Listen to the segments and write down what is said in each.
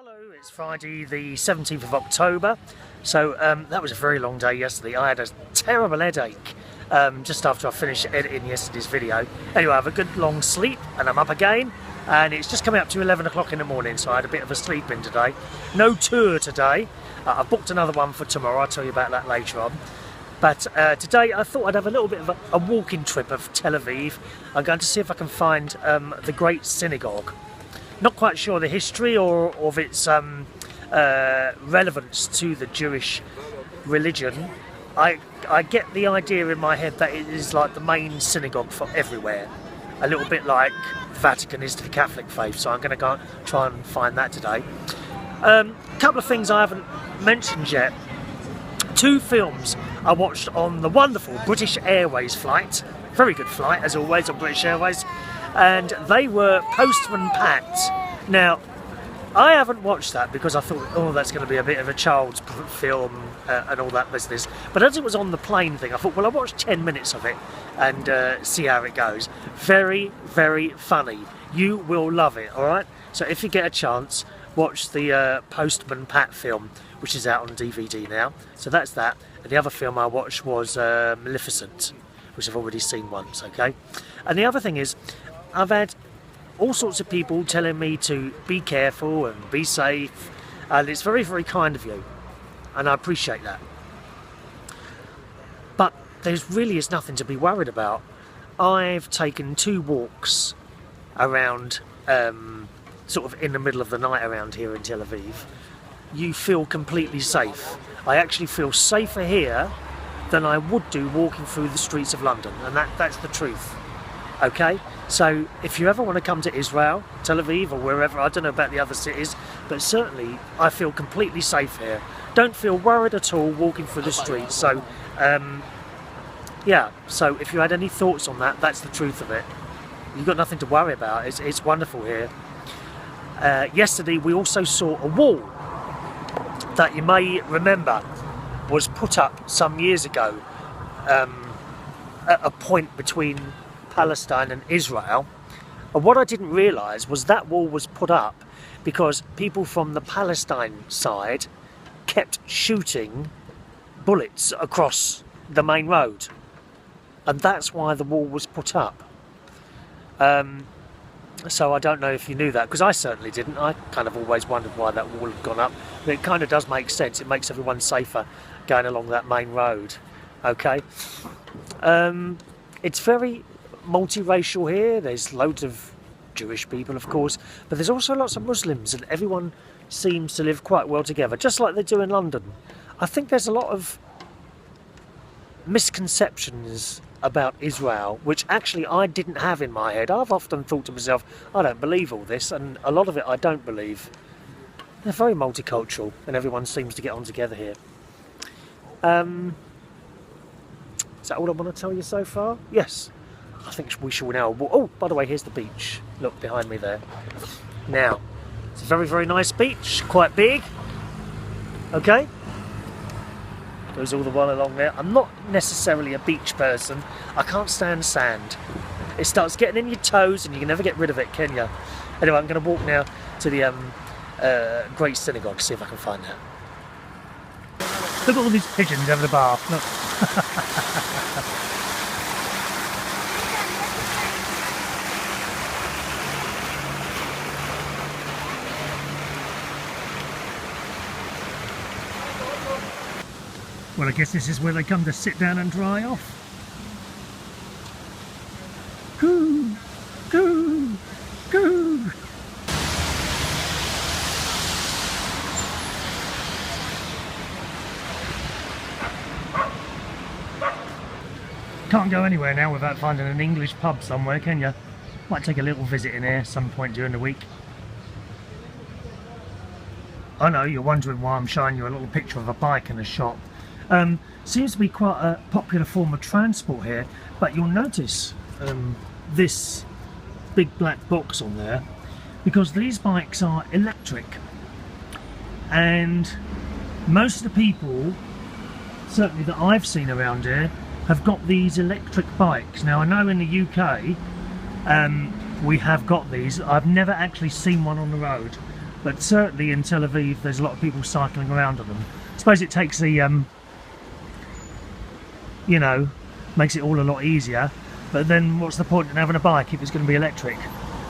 Hello, it's Friday the 17th of October. So that was a very long day yesterday. I had a terrible headache just after I finished editing yesterday's video. Anyway, I have a good long sleep and I'm up again, and it's just coming up to 11 o'clock in the morning, so I had a bit of a sleep in today. No tour today. I've booked another one for tomorrow. I'll tell you about that later on. But today I thought I'd have a little bit of a walking trip of Tel Aviv. I'm going to see if I can find the Great Synagogue. Not quite sure the history or of its relevance to the Jewish religion. I get the idea in my head that it is like the main synagogue for everywhere. A little bit like the Vatican is to the Catholic faith, so I'm going to go try and find that today. A couple of things I haven't mentioned yet. Two films I watched on the wonderful British Airways flight. Very good flight, as always, on British Airways. And they were Postman Pat. Now, I haven't watched that because I thought, oh, that's going to be a bit of a child's film and all that business. But as it was on the plane thing, I thought, well, I'll watch 10 minutes of it and see how it goes. Very, very funny. You will love it, all right? So if you get a chance, watch the Postman Pat film, which is out on DVD now. So that's that. And the other film I watched was Maleficent, which I've already seen once, okay? And the other thing is, I've had all sorts of people telling me to be careful and be safe, and it's very, very kind of you, and I appreciate that. But there really is nothing to be worried about. I've taken 2 walks around, sort of in the middle of the night around here in Tel Aviv. You feel completely safe. I actually feel safer here than I would do walking through the streets of London, and that's the truth. Okay, so if you ever want to come to Israel, Tel Aviv or wherever, I don't know about the other cities, but certainly I feel completely safe here. Don't feel worried at all walking through the streets. So yeah, so if you had any thoughts on that, that's the truth of it. You've got nothing to worry about. It's wonderful here. Yesterday we also saw a wall that you may remember was put up some years ago at a point between Palestine and Israel. And what I didn't realise was that wall was put up because people from the Palestine side kept shooting bullets across the main road, and that's why the wall was put up. So I don't know if you knew that, because I certainly didn't. I kind of always wondered why that wall had gone up, but it kind of does make sense. It makes everyone safer going along that main road. Okay, it's very multiracial here. There's loads of Jewish people, of course, but there's also lots of Muslims, and everyone seems to live quite well together, just like they do in London. I think there's a lot of misconceptions about Israel, which actually I didn't have in my head. I've often thought to myself, I don't believe all this, and a lot of it I don't believe. They're very multicultural, and everyone seems to get on together here. Is that all I want to tell you so far? Yes. I think we shall now walk. Oh, by the way, here's the beach. Look behind me there. Now, it's a very, very nice beach, quite big. Okay. Goes all the way along there. I'm not necessarily a beach person. I can't stand sand. It starts getting in your toes and you can never get rid of it, can you? Anyway, I'm going to walk now to the Great Synagogue, see if I can find that. Look at all these pigeons over the bath. Look. Well, I guess this is where they come to sit down and dry off. Coo! Coo! Coo! Can't go anywhere now without finding an English pub somewhere, can you? Might take a little visit in here some point during the week. I know, you're wondering why I'm showing you a little picture of a bike in a shop. Seems to be quite a popular form of transport here, but you'll notice this big black box on there, because these bikes are electric, and most of the people, certainly that I've seen around here, have got these electric bikes. Now I know in the UK we have got these. I've never actually seen one on the road, but certainly in Tel Aviv there's a lot of people cycling around on them. I suppose it takes the, you know, makes it all a lot easier, but then what's the point in having a bike if it's going to be electric?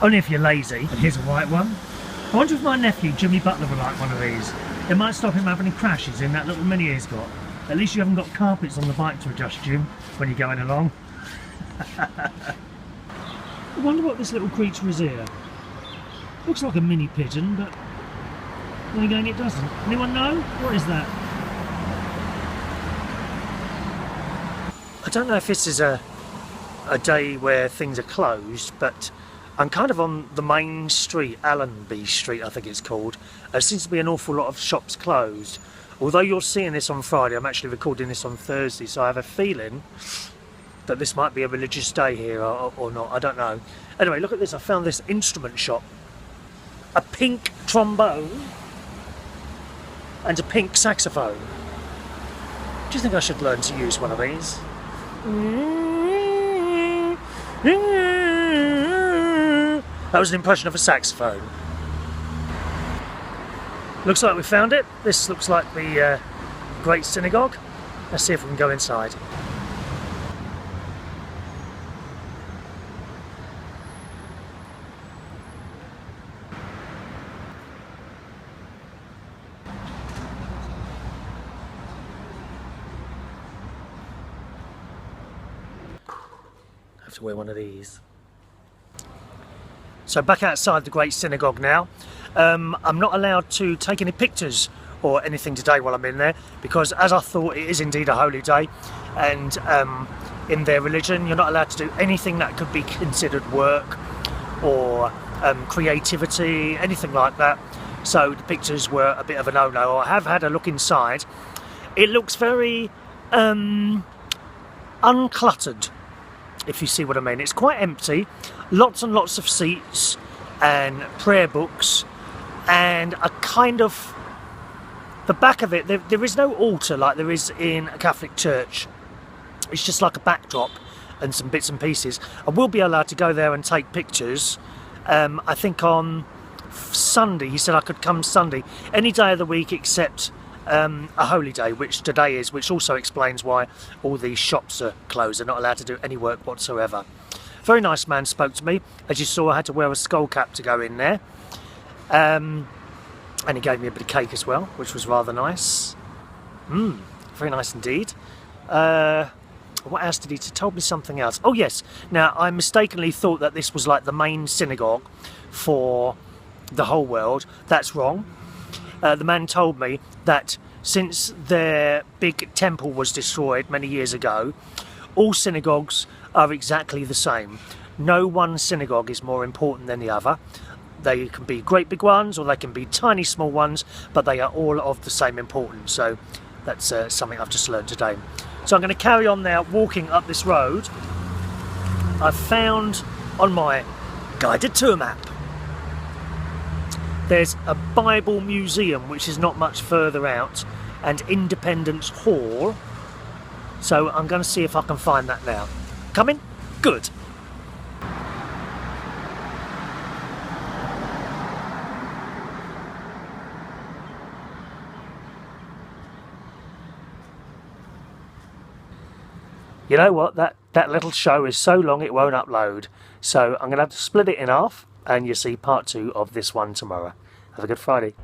Only if you're lazy. And here's a white one. I wonder if my nephew Jimmy Butler would like one of these. It might stop him having any crashes in that little Mini he's got. At least you haven't got carpets on the bike to adjust, Jim, when you're going along. I wonder what this little creature is here. Looks like a mini pigeon, but then again it doesn't. Anyone know? What is that? I don't know if this is a day where things are closed, but I'm kind of on the main street, Allenby Street I think it's called. There seems to be an awful lot of shops closed. Although you're seeing this on Friday, I'm actually recording this on Thursday, so I have a feeling that this might be a religious day here or not, I don't know. Anyway, look at this, I found this instrument shop. A pink trombone and a pink saxophone. Do you think I should learn to use one of these? That was an impression of a saxophone. Looks like we found it. This looks like the Great Synagogue. Let's see if we can go inside. I have to wear one of these. So back outside the Great Synagogue now. I'm not allowed to take any pictures or anything today while I'm in there, because as I thought, it is indeed a holy day, and in their religion you're not allowed to do anything that could be considered work or creativity, anything like that. So the pictures were a bit of a no-no. I have had a look inside. It looks very uncluttered, if you see what I mean. It's quite empty, lots and lots of seats and prayer books, and a kind of, the back of it, there is no altar like there is in a Catholic church. It's just like a backdrop and some bits and pieces. I will be allowed to go there and take pictures. I think on Sunday, he said I could come Sunday, any day of the week except a holy day, which today is, which also explains why all these shops are closed. They're not allowed to do any work whatsoever. Very nice man spoke to me. As you saw, I had to wear a skull cap to go in there. And he gave me a bit of cake as well, which was rather nice. Very nice indeed. What else did he told me something else? Oh yes, now I mistakenly thought that this was like the main synagogue for the whole world. That's wrong. The man told me that since their big temple was destroyed many years ago, all synagogues are exactly the same. No one synagogue is more important than the other. They can be great big ones or they can be tiny small ones, but they are all of the same importance. So that's something I've just learned today. So I'm going to carry on now walking up this road. I've found on my guided tour map there's a Bible museum which is not much further out, and Independence Hall. So I'm going to see if I can find that now. Coming? Good. You know what, that little show is so long it won't upload. So I'm going to have to split it in half, and you'll see part 2 of this one tomorrow. Have a good Friday.